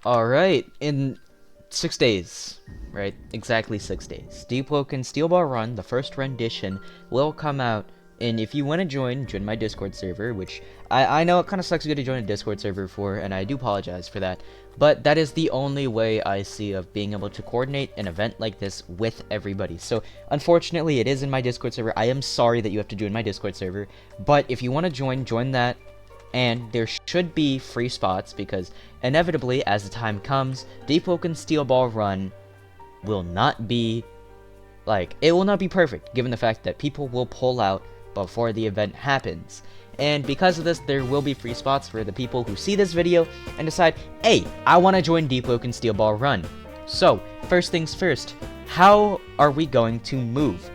Alright, in 6 days, right? Exactly 6 days. Deepwoken Steel Ball Run, the first rendition, will come out. And if you want to join my Discord server, which I know it kind of sucks you to join a Discord server for, and I do apologize for that. But that is the only way I see of being able to coordinate an event like this with everybody. So, unfortunately, it is in my Discord server. I am sorry that you have to join my Discord server. But if you want to join that. And there should be free spots because inevitably, as the time comes, Deepwoken Steel Ball Run will not be it will not be perfect given the fact that people will pull out before the event happens. And because of this, there will be free spots for the people who see this video and decide, hey, I want to join Deepwoken Steel Ball Run. So, first things first, how are we going to move?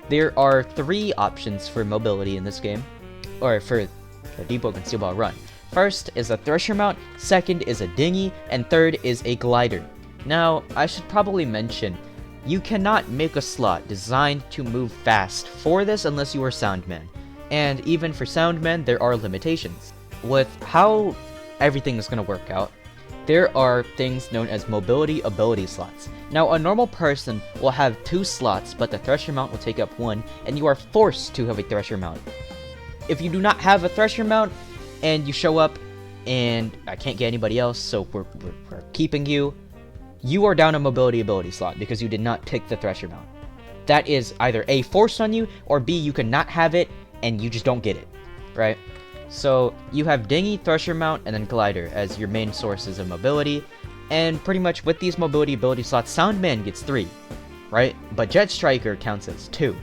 There are 3 options for mobility in this game, or for the Deepwoken Steel Ball Run. First is a thresher mount, second is a dinghy, and third is a glider. Now, I should probably mention, you cannot make a slot designed to move fast for this unless you are Soundman. And even for Soundman, there are limitations. With how everything is going to work out, there are things known as mobility ability slots. Now, a normal person will have 2 slots, but the thresher mount will take up 1, and you are forced to have a thresher mount. If you do not have a thresher mount and you show up and I can't get anybody else, so we're keeping you, you are down a mobility ability slot because you did not pick the thresher mount. That is either A, forced on you, or B, you cannot have it and you just don't get it, right? So you have dinghy, thresher mount, and then glider as your main sources of mobility. And pretty much with these mobility ability slots, Soundman gets 3, right? But Jet Striker counts as 2.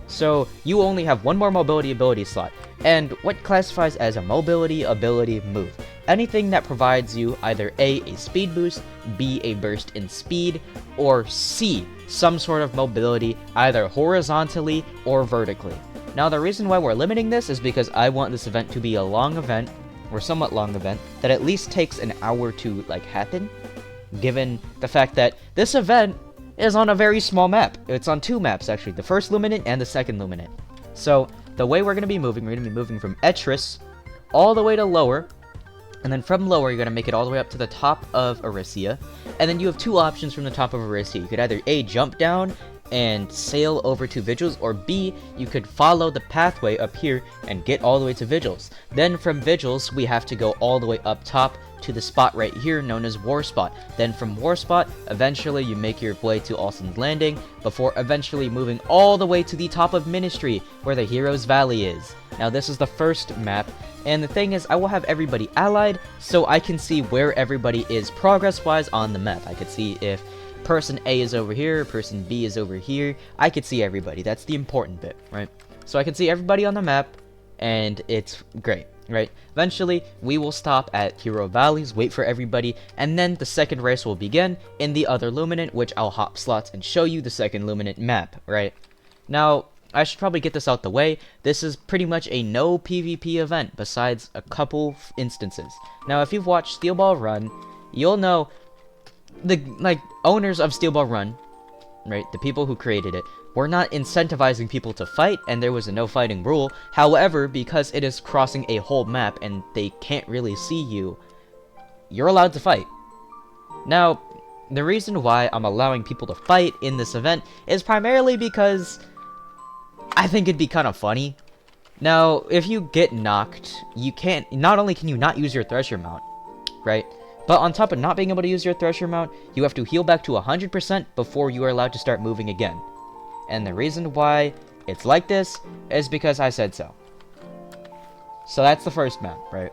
So, you only have 1 more mobility ability slot. And what classifies as a mobility ability move? Anything that provides you either A, a speed boost, B, a burst in speed, or C, some sort of mobility either horizontally or vertically. Now, the reason why we're limiting this is because I want this event to be a long event, or somewhat long event, that at least takes an hour to, happen, given the fact that this event is on a very small map. It's on 2 maps, actually. The first Luminant and the second Luminant. So, the way we're going to be moving from Etris all the way to lower. And then from lower, you're going to make it all the way up to the top of Arisia. And then you have 2 options from the top of Arisia. You could either A, jump down and sail over to Vigils, or B, you could follow the pathway up here and get all the way to Vigils. Then from Vigils, we have to go all the way up top to the spot right here known as War Spot. Then from War Spot, eventually you make your way to Alston's Landing, before eventually moving all the way to the top of Ministry, where the Heroes Valley is. Now this is the first map, and the thing is, I will have everybody allied, so I can see where everybody is progress-wise on the map. I could see if person A is over here, person B is over here. I could see everybody. That's the important bit, right? So I can see everybody on the map, and it's great. Right? Eventually, we will stop at Hero Valleys, wait for everybody, and then the second race will begin in the other Luminant, which I'll hop slots and show you the second Luminant map, right? Now, I should probably get this out the way. This is pretty much a no PvP event, besides a couple instances. Now, if you've watched Steel Ball Run, you'll know the, owners of Steel Ball Run, right, the people who created it, we're not incentivizing people to fight, and there was a no fighting rule. However, because it is crossing a whole map and they can't really see you, you're allowed to fight. Now, the reason why I'm allowing people to fight in this event is primarily because I think it'd be kind of funny. Now, if you get knocked, not only can you not use your thresher mount, right? But on top of not being able to use your thresher mount, you have to heal back to 100% before you are allowed to start moving again. And the reason why it's like this is because I said so. So that's the first map, right?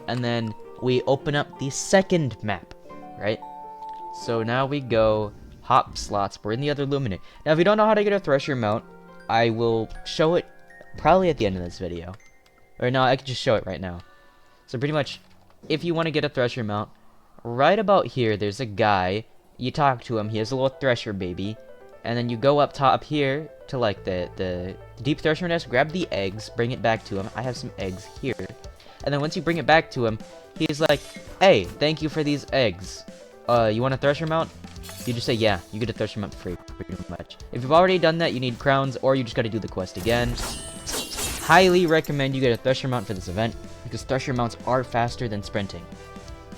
And then we open up the second map, right? So now we go hop slots. We're in the other Luminant. Now, if you don't know how to get a thresher mount, I will show it probably at the end of this video. Or no, I can just show it right now. So pretty much, if you want to get a thresher mount, right about here, there's a guy. You talk to him. He has a little thresher baby. And then you go up top here to the deep thresher nest, grab the eggs, bring it back to him. I have some eggs here. And then once you bring it back to him, he's like, hey, thank you for these eggs. You want a thresher mount? You just say, yeah, you get a thresher mount for free, pretty much. If you've already done that, you need crowns, or you just gotta do the quest again. Highly recommend you get a thresher mount for this event, because thresher mounts are faster than sprinting.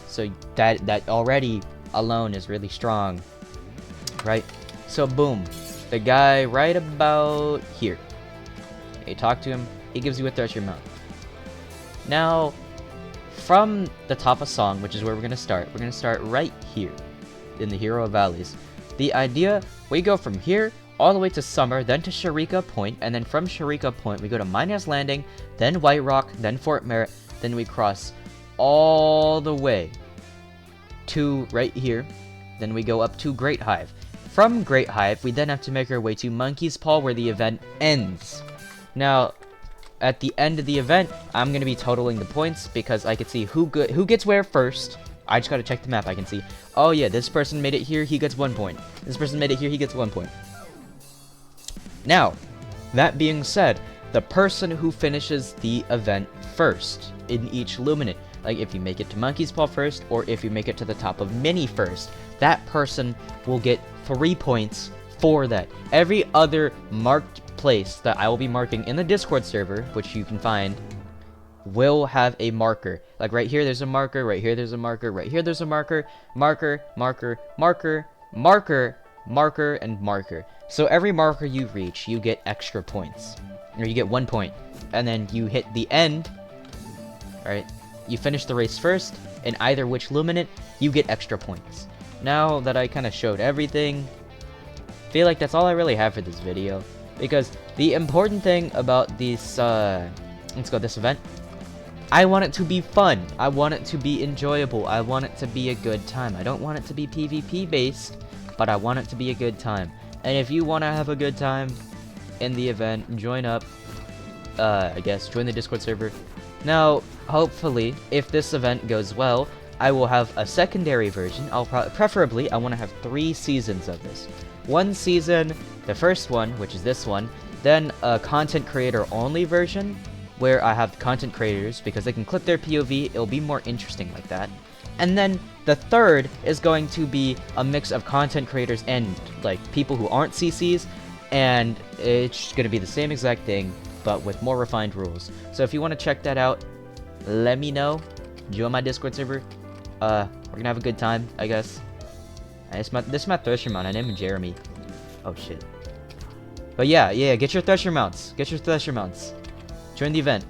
So that already alone is really strong, right? So boom, the guy right about here. You talk to him, he gives you a Thresher mount. Now, from the top of song, which is where we're gonna start right here in the Hero Valleys. The idea, we go from here all the way to Summer, then to Sharika Point, and then from Sharika Point we go to Minas Landing, then White Rock, then Fort Merritt, then we cross all the way to right here, then we go up to Great Hive. From Great Hive, we then have to make our way to Monkey's Paw, where the event ends. Now, at the end of the event, I'm going to be totaling the points because I can see who gets where first. I just got to check the map. I can see, oh yeah, this person made it here, he gets 1 point. This person made it here, he gets 1 point. Now, that being said, the person who finishes the event first in each Luminant, like if you make it to Monkey's Paw first, or if you make it to the top of Mini first, that person will get 3 points for that. Every other marked place that I will be marking in the Discord server, which you can find, will have a marker. Like right here there's a marker, right here there's a marker, right here there's a marker, marker, marker, marker, marker, marker, and marker. So every marker you reach, you get extra points. Or you get 1 point. And then you hit the end, alright? You finish the race first, in either which Luminant, you get extra points. Now that I kind of showed everything, I feel like that's all I really have for this video. Because the important thing about this event, I want it to be fun. I want it to be enjoyable. I want it to be a good time. I don't want it to be PvP based, but I want it to be a good time. And if you want to have a good time in the event, join up. I guess join the Discord server. Now, hopefully, if this event goes well, I will have a secondary version. Preferably, I want to have 3 seasons of this. 1 season, the first one, which is this one, then a content creator only version, where I have content creators, because they can clip their POV, it'll be more interesting like that. And then the third is going to be a mix of content creators and like people who aren't CCs, and it's going to be the same exact thing, but with more refined rules. So if you want to check that out, let me know. Join my Discord server. We're gonna have a good time, I guess. This is my Thresher mount. I named him Jeremy. Oh shit. But yeah, get your Thresher mounts. Get your Thresher mounts. Join the event.